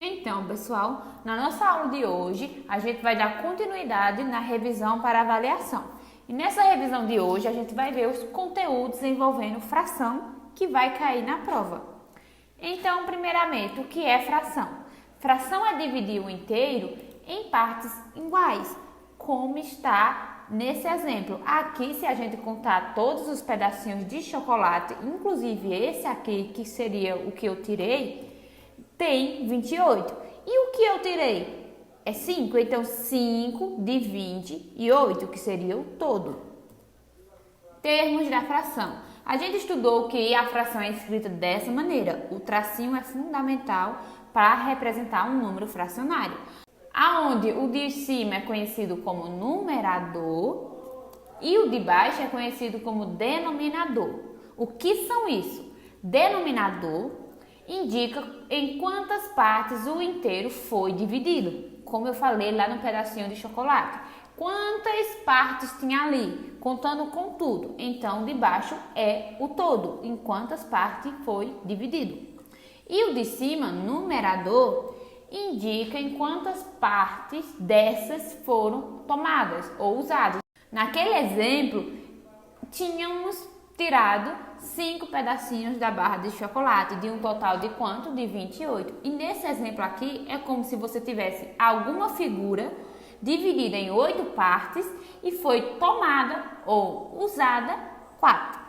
Então, pessoal, na nossa aula de hoje, a gente vai dar continuidade na revisão para avaliação. E nessa revisão de hoje, a gente vai ver os conteúdos envolvendo fração que vai cair na prova. Então, primeiramente, o que é fração? Fração é dividir o inteiro em partes iguais, como está nesse exemplo. Aqui, se a gente contar todos os pedacinhos de chocolate, inclusive esse aqui, que seria o que eu tirei, tem 28. E o que eu tirei? É 5. Então, 5 de 28, que seria o todo. Termos da fração. A gente estudou que a fração é escrita dessa maneira. O tracinho é fundamental para representar um número fracionário. Aonde o de cima é conhecido como numerador e o de baixo é conhecido como denominador. O que são isso? Denominador indica em quantas partes o inteiro foi dividido. Como eu falei lá no pedacinho de chocolate. Quantas partes tinha ali? Contando com tudo. Então, de baixo é o todo, em quantas partes foi dividido. E o de cima, numerador, indica em quantas partes dessas foram tomadas ou usadas. Naquele exemplo, tínhamos tirado 5 pedacinhos da barra de chocolate, de um total de quanto? De 28. E nesse exemplo aqui, é como se você tivesse alguma figura dividida em 8 partes e foi tomada ou usada 4.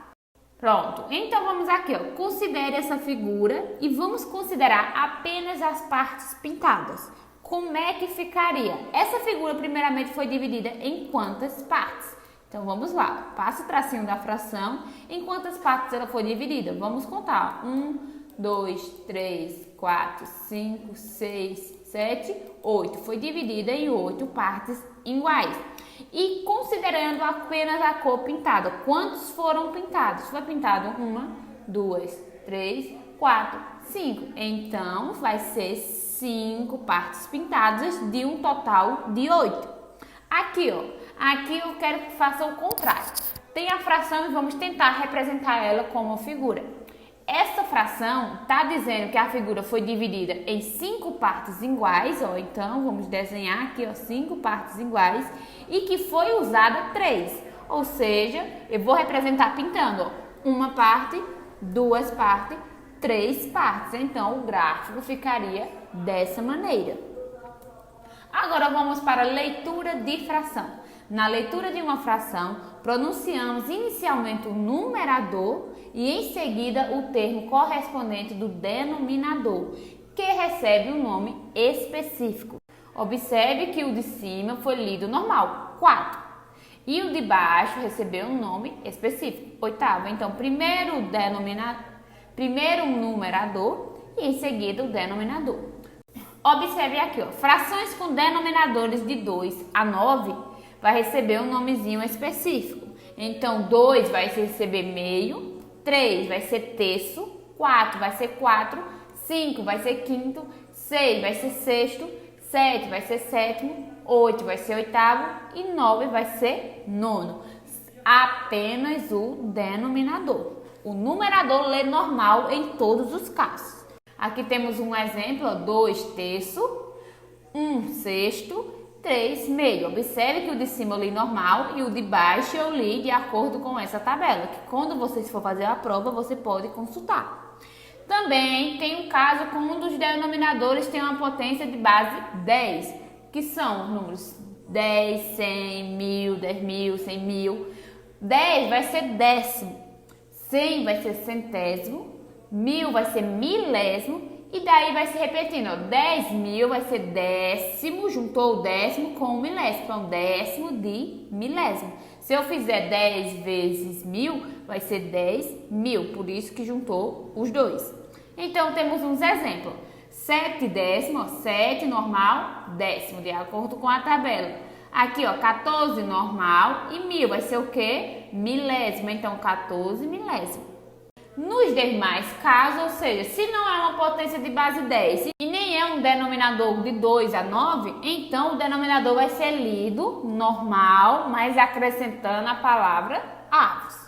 Pronto, então vamos aqui, ó. Considere essa figura e vamos considerar apenas as partes pintadas. Como é que ficaria? Essa figura primeiramente foi dividida em quantas partes? Então vamos lá, passa o tracinho da fração, em quantas partes ela foi dividida? Vamos contar, 1, 2, 3, 4, 5, 6, 7, 8. Foi dividida em 8 partes iguais. E considerando apenas a cor pintada, quantos foram pintados? Foi pintado 1, 2, 3, 4, 5. Então vai ser 5 partes pintadas de um total de 8. Aqui, ó. Aqui eu quero que faça o contrário. Tem a fração e vamos tentar representar ela como figura. Essa fração está dizendo que a figura foi dividida em 5 partes iguais, ó. Então vamos desenhar aqui, ó, 5 partes iguais e que foi usada 3. Ou seja, eu vou representar pintando, ó, uma parte, 2 partes, 3 partes. Então o gráfico ficaria dessa maneira. Agora vamos para a leitura de fração. Na leitura de uma fração, pronunciamos inicialmente o numerador e em seguida o termo correspondente do denominador, que recebe um nome específico. Observe que o de cima foi lido normal, 4. E o de baixo recebeu um nome específico, 8º. Então, primeiro o numerador e em seguida o denominador. Observe aqui, ó, frações com denominadores de 2 a 9 vai receber um nomezinho específico. Então, 2 vai receber meio, 3 vai ser terço, 4 vai ser 4, 5 vai ser quinto, 6 vai ser sexto, 7 vai ser sétimo, 8 vai ser oitavo e 9 vai ser nono. Apenas o denominador. O numerador lê normal em todos os casos. Aqui temos um exemplo, 2 terço, 1 sexto, 3 meio. Observe que o de cima eu li normal e o de baixo eu li de acordo com essa tabela, que quando vocês for fazer a prova, você pode consultar. Também tem um caso com um dos denominadores tem uma potência de base 10, que são os números 10, 100, 1000, 10.000, 100.000. 10 vai ser décimo, 100 vai ser centésimo, 1000 vai ser milésimo. E daí vai se repetindo, ó, 10.000 vai ser décimo, juntou o décimo com o milésimo, então décimo de milésimo. Se eu fizer 10 vezes 1000, vai ser 10.000, por isso que juntou os dois. Então temos uns exemplos, 7 décimo, ó, 7 normal, décimo, de acordo com a tabela. Aqui, ó, 14 normal e 1000 vai ser o quê? Milésimo, então 14 milésimo. Nos demais casos, ou seja, se não é uma potência de base 10 e nem é um denominador de 2 a 9, então o denominador vai ser lido normal, mas acrescentando a palavra aves.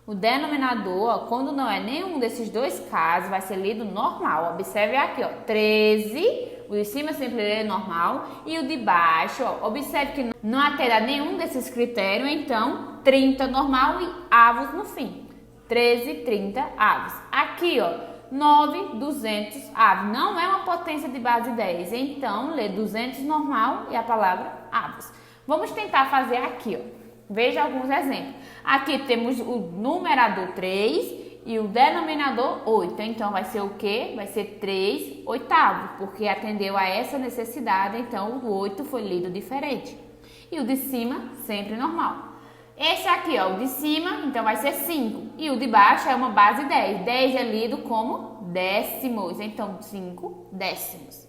O denominador, ó, quando não é nenhum desses dois casos, vai ser lido normal. Observe aqui, ó, 13 O de cima sempre lê normal e o de baixo, ó, observe que não atende a nenhum desses critérios, então 30 normal e avos no fim. 13, 30 avos. Aqui, ó, 9, 200 avos. Não é uma potência de base 10, então lê 200 normal e a palavra avos. Vamos tentar fazer aqui, ó. Veja alguns exemplos. Aqui temos o numerador 3 e o denominador 8. Então, vai ser o quê? Vai ser 3 oitavos, porque atendeu a essa necessidade, então o 8 foi lido diferente. E o de cima, sempre normal. Esse aqui, ó, o de cima, então vai ser 5. E o de baixo é uma base 10. 10 é lido como décimos, então 5 décimos.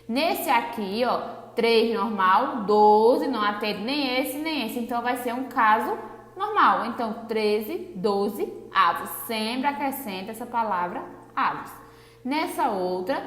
Nesse aqui, ó, 3 normal, 12, não atende nem esse, então vai ser um caso normal. Então, 13, 12 avos. Sempre acrescenta essa palavra avos. Nessa outra,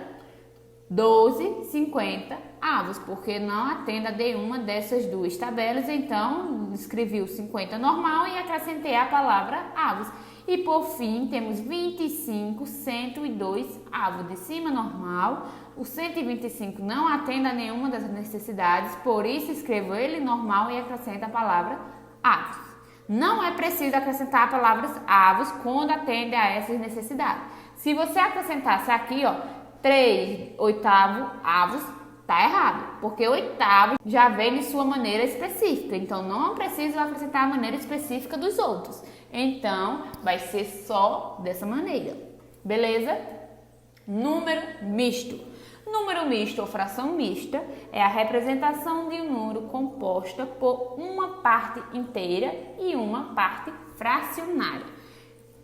12, 50 avos, porque não atende a nenhuma dessas duas tabelas. Então, escrevi o 50 normal e acrescentei a palavra avos. E por fim, temos 25, 102 avos. De cima normal, o 125 não atende a nenhuma das necessidades, por isso escrevo ele normal e acrescento a palavra avos. Não é preciso acrescentar palavras avos quando atende a essas necessidades. Se você acrescentasse aqui, ó, 3 oitavo avos, tá errado, porque oitavo já vem de sua maneira específica, então não preciso acrescentar a maneira específica dos outros. Então, vai ser só dessa maneira, beleza? Número misto. Número misto ou fração mista é a representação de um número composta por uma parte inteira e uma parte fracionária.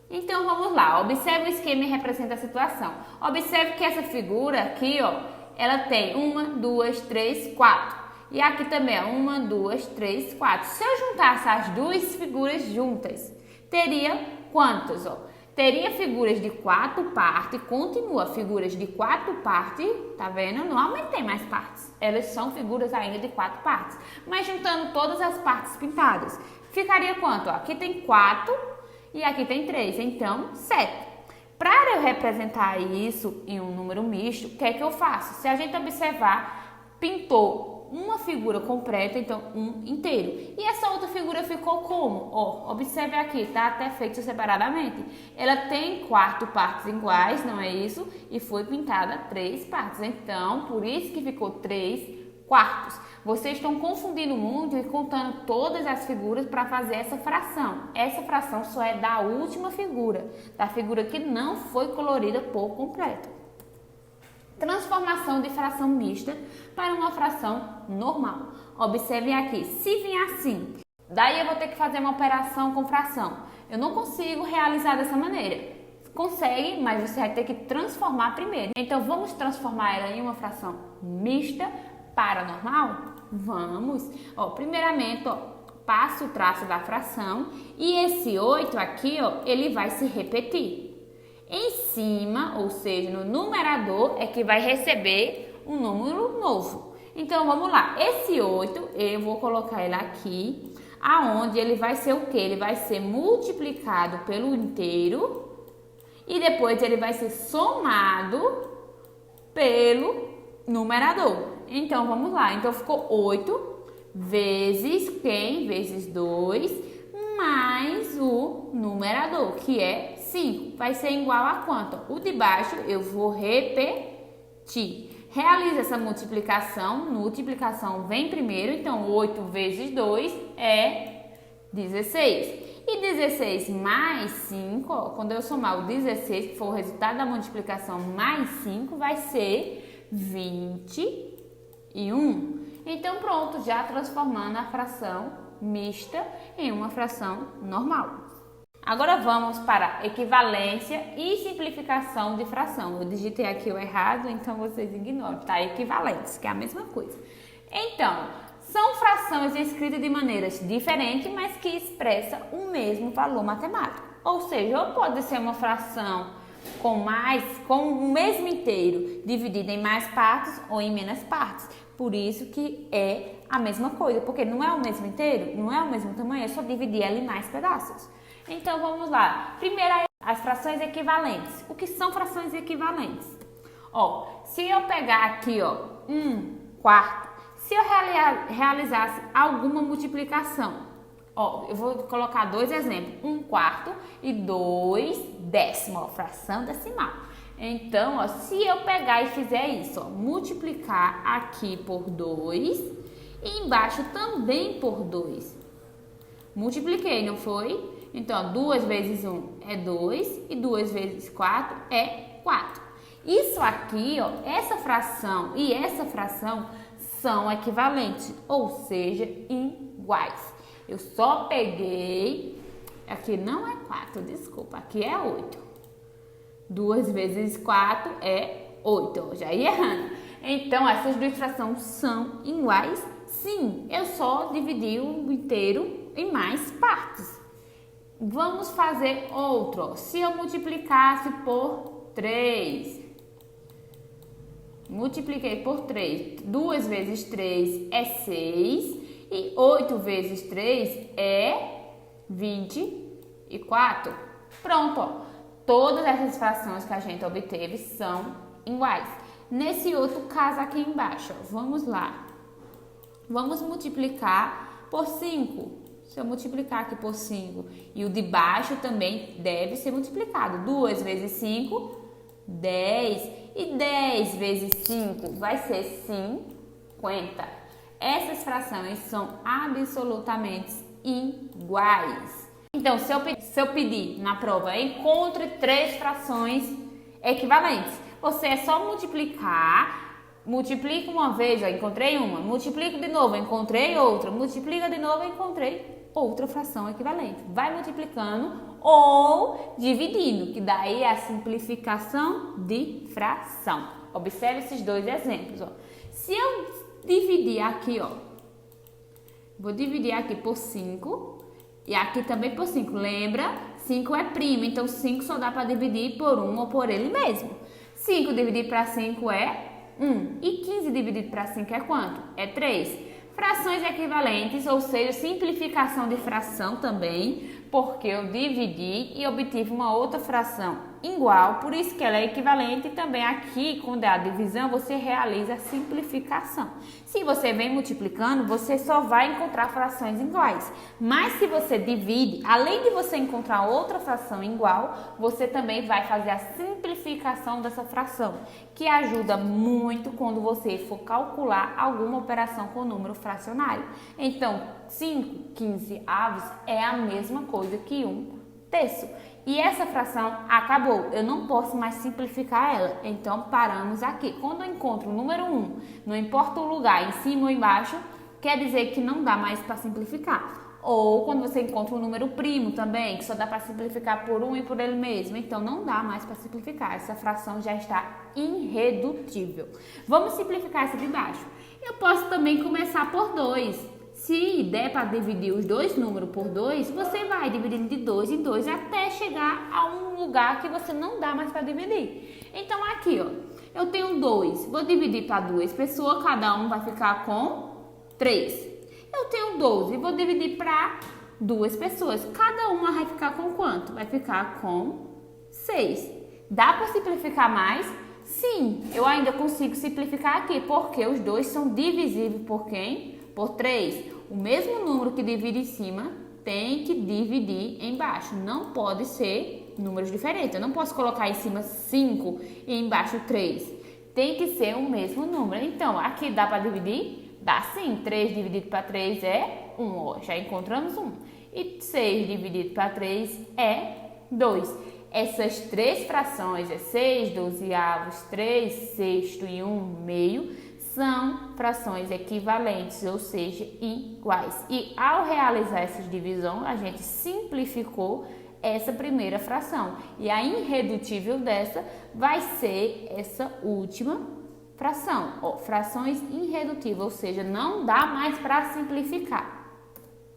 Então, vamos lá. Observe o esquema e representa a situação. Observe que essa figura aqui, ó, ela tem 1, 2, 3, 4. E aqui também é 1, 2, 3, 4. Se eu juntasse as duas figuras juntas, teria quantas, ó? Teria figuras de 4 partes, continua figuras de 4 partes, tá vendo? Não aumentei mais partes, elas são figuras ainda de 4 partes. Mas juntando todas as partes pintadas, ficaria quanto? Ó, aqui tem 4 e aqui tem 3, então 7. Para eu representar isso em um número misto, o que é que eu faço? Se a gente observar, pintou uma figura completa, então um inteiro. E essa outra figura ficou como? Ó, observe aqui, tá até feito separadamente. Ela tem 4 partes iguais, não é isso? E foi pintada 3 partes. Então, por isso que ficou 3 quartos. Vocês estão confundindo muito e contando todas as figuras para fazer essa fração. Essa fração só é da última figura, da figura que não foi colorida por completo. Transformação de fração mista para uma fração normal. Observe aqui, se vir assim, daí eu vou ter que fazer uma operação com fração. Eu não consigo realizar dessa maneira. Consegue, mas você vai ter que transformar primeiro. Então, vamos transformar ela em uma fração mista para normal? Vamos. Ó, primeiramente, ó, passo o traço da fração e esse 8 aqui, ó, ele vai se repetir. Em cima, ou seja, no numerador, é que vai receber um número novo. Então, vamos lá. Esse 8, eu vou colocar ele aqui, aonde ele vai ser o quê? Ele vai ser multiplicado pelo inteiro e depois ele vai ser somado pelo numerador. Então, vamos lá. Então, ficou 8 vezes quem? Vezes 2 mais o numerador, que é 5. Vai ser igual a quanto? O de baixo eu vou repetir. Realiza essa multiplicação. Multiplicação vem primeiro. Então, 8 vezes 2 é 16. E 16 mais 5, ó, quando eu somar o 16, que for o resultado da multiplicação, mais 5, vai ser 21. Então, pronto, já transformando a fração mista em uma fração normal. Agora vamos para equivalência e simplificação de fração. Eu digitei aqui o errado, então vocês ignoram, tá? Equivalentes, que é a mesma coisa. Então, são frações escritas de maneiras diferentes, mas que expressam o mesmo valor matemático. Ou seja, ou pode ser uma fração com o mesmo inteiro dividido em mais partes ou em menos partes. Por isso que é a mesma coisa, porque não é o mesmo inteiro, não é o mesmo tamanho, é só dividir ela em mais pedaços. Então, vamos lá. Primeiro, as frações equivalentes. O que são frações equivalentes? Ó, se eu pegar aqui, ó, 1/4, se eu realizasse alguma multiplicação, ó, eu vou colocar dois exemplos, 1/4 e 2/10, ó, fração decimal. Então, ó, se eu pegar e fizer isso, ó, multiplicar aqui por 2 e embaixo também por 2. Multipliquei, não foi? Então, ó, 2 vezes 1 é 2 e 2 vezes 4 é 4. Isso aqui, ó, essa fração e essa fração são equivalentes, ou seja, iguais. Eu só peguei, aqui não é 4, desculpa, aqui é 8. 2 vezes 4 é 8, ó, já ia errando. Então, essas duas frações são iguais? Sim, eu só dividi o inteiro em mais partes. Vamos fazer outro, ó. Se eu multiplicasse por 3, multipliquei por 3, 2 vezes 3 é 6 e 8 vezes 3 é 24. Pronto, ó. Todas essas frações que a gente obteve são iguais. Nesse outro caso aqui embaixo, ó, vamos lá. Vamos multiplicar por 5. Se eu multiplicar aqui por 5 e o de baixo também deve ser multiplicado. 2 vezes 5, 10. E 10 vezes 5 vai ser 50. Essas frações são absolutamente iguais. Então, se eu pedir na prova, encontre 3 frações equivalentes, você é só multiplicar, multiplica uma vez, ó, encontrei uma, multiplico de novo, encontrei outra, multiplica de novo, encontrei outra fração equivalente. Vai multiplicando ou dividindo, que daí é a simplificação de fração. Observe esses dois exemplos, ó. Se eu dividir aqui, ó, vou dividir aqui por 5 e aqui também por 5. Lembra? 5 é primo, então 5 só dá para dividir por 1 ou por ele mesmo. 5 dividido para 5 é 1. E 15 dividido para 5 é quanto? É 3. Frações equivalentes, ou seja, simplificação de fração também, porque eu dividi e obtive uma outra fração igual, por isso que ela é equivalente. E também aqui, quando é a divisão, você realiza a simplificação. Se você vem multiplicando, você só vai encontrar frações iguais. Mas se você divide, além de você encontrar outra fração igual, você também vai fazer a simplificação dessa fração, que ajuda muito quando você for calcular alguma operação com número fracionário. Então, 5 15avos é a mesma coisa que 1/3. E essa fração acabou, eu não posso mais simplificar ela, então paramos aqui. Quando eu encontro o número 1, não importa o lugar, em cima ou embaixo, quer dizer que não dá mais para simplificar. Ou quando você encontra um número primo também, que só dá para simplificar por 1 e por ele mesmo, então não dá mais para simplificar, essa fração já está irredutível. Vamos simplificar essa de baixo. Eu posso também começar por 2. Se der para dividir os dois números por 2, você vai dividindo de 2 em 2 até chegar a um lugar que você não dá mais para dividir. Então aqui, ó, eu tenho 2, vou dividir para 2 pessoas, cada um vai ficar com 3. Eu tenho 12, vou dividir para 2 pessoas, cada uma vai ficar com quanto? Vai ficar com 6. Dá para simplificar mais? Sim, eu ainda consigo simplificar aqui, porque os dois são divisíveis por quem? Por 3. O mesmo número que divide em cima tem que dividir embaixo. Não pode ser números diferentes. Eu não posso colocar em cima 5 e embaixo 3. Tem que ser o mesmo número. Então, aqui dá para dividir? Dá sim. 3 dividido para 3 é 1. Ó, já encontramos 1. E 6 dividido para 3 é 2. Essas 3 frações, é 6 dozeavos, 3 sexto e 1 meio, são frações equivalentes, ou seja, iguais. E ao realizar essas divisões, a gente simplificou essa primeira fração. E a irredutível dessa vai ser essa última fração. Ó, frações irredutíveis, ou seja, não dá mais para simplificar.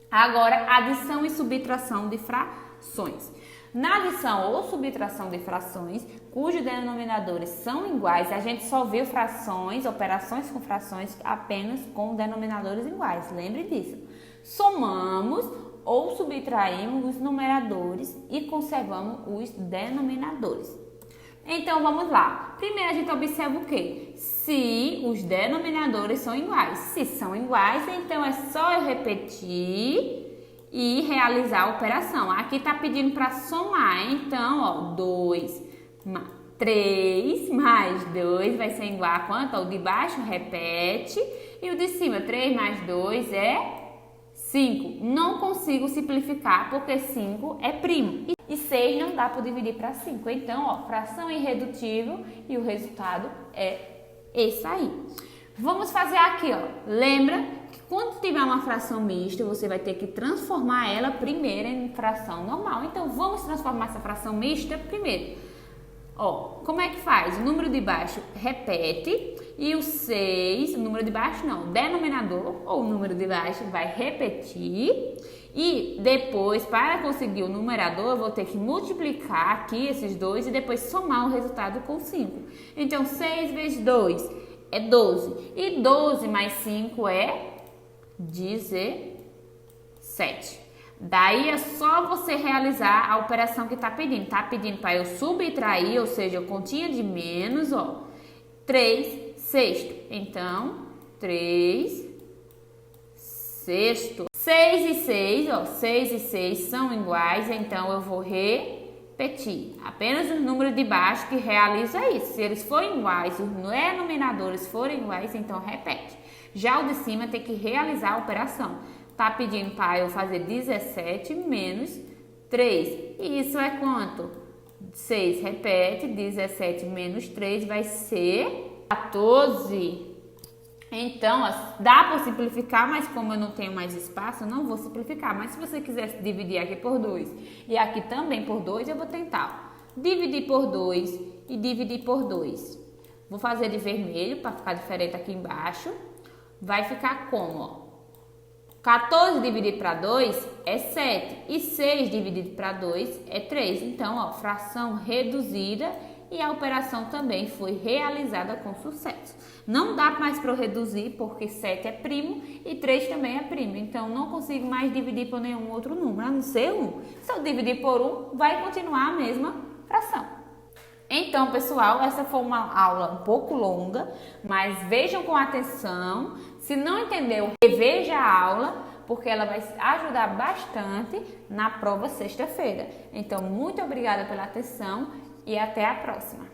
Agora, adição e subtração de frações. Na adição ou subtração de frações, cujos denominadores são iguais, a gente só viu frações, operações com frações apenas com denominadores iguais. Lembre disso. Somamos ou subtraímos os numeradores e conservamos os denominadores. Então, vamos lá. Primeiro, a gente observa o quê? Se os denominadores são iguais. Se são iguais, então é só eu repetir e realizar a operação. Aqui está pedindo para somar. Então, ó, 3 mais 2 vai ser igual a quanto? O de baixo repete e o de cima, 3 mais 2 é 5. Não consigo simplificar porque 5 é primo. E 6 não dá para dividir para 5. Então, ó, fração irredutível e o resultado é esse aí. Vamos fazer aqui, ó. Lembra que quando tiver uma fração mista, você vai ter que transformar ela primeiro em fração normal. Então, vamos transformar essa fração mista primeiro. Ó, como é que faz? O número de baixo repete e o 6, o número de baixo não, o denominador ou o número de baixo vai repetir e depois, para conseguir o numerador, eu vou ter que multiplicar aqui esses dois e depois somar o resultado com 5. Então, 6 vezes 2 é 12 e 12 mais 5 é 17. Daí é só você realizar a operação que está pedindo. Está pedindo para eu subtrair, ou seja, continha de menos, ó, 3 sexto. Então, 3 sexto. 6 e 6, ó, 6 e 6 são iguais, então eu vou repetir. Apenas o número de baixo que realiza isso. Se eles forem iguais, os denominadores forem iguais, então repete. Já o de cima tem que realizar a operação. Tá pedindo para eu fazer 17 menos 3. E isso é quanto? 6 repete, 17 menos 3 vai ser 14. Então, dá para simplificar, mas como eu não tenho mais espaço, eu não vou simplificar. Mas se você quiser dividir aqui por 2 e aqui também por 2, eu vou tentar dividir por 2 e dividir por 2. Vou fazer de vermelho para ficar diferente aqui embaixo. Vai ficar como, ó? 14 dividido para 2 é 7 e 6 dividido para 2 é 3. Então, ó, fração reduzida e a operação também foi realizada com sucesso. Não dá mais para eu reduzir porque 7 é primo e 3 também é primo. Então, não consigo mais dividir por nenhum outro número, a não ser 1. Se eu dividir por 1, vai continuar a mesma fração. Então, pessoal, essa foi uma aula um pouco longa, mas vejam com atenção. Se não entendeu, reveja a aula, porque ela vai ajudar bastante na prova sexta-feira. Então, muito obrigada pela atenção e até a próxima.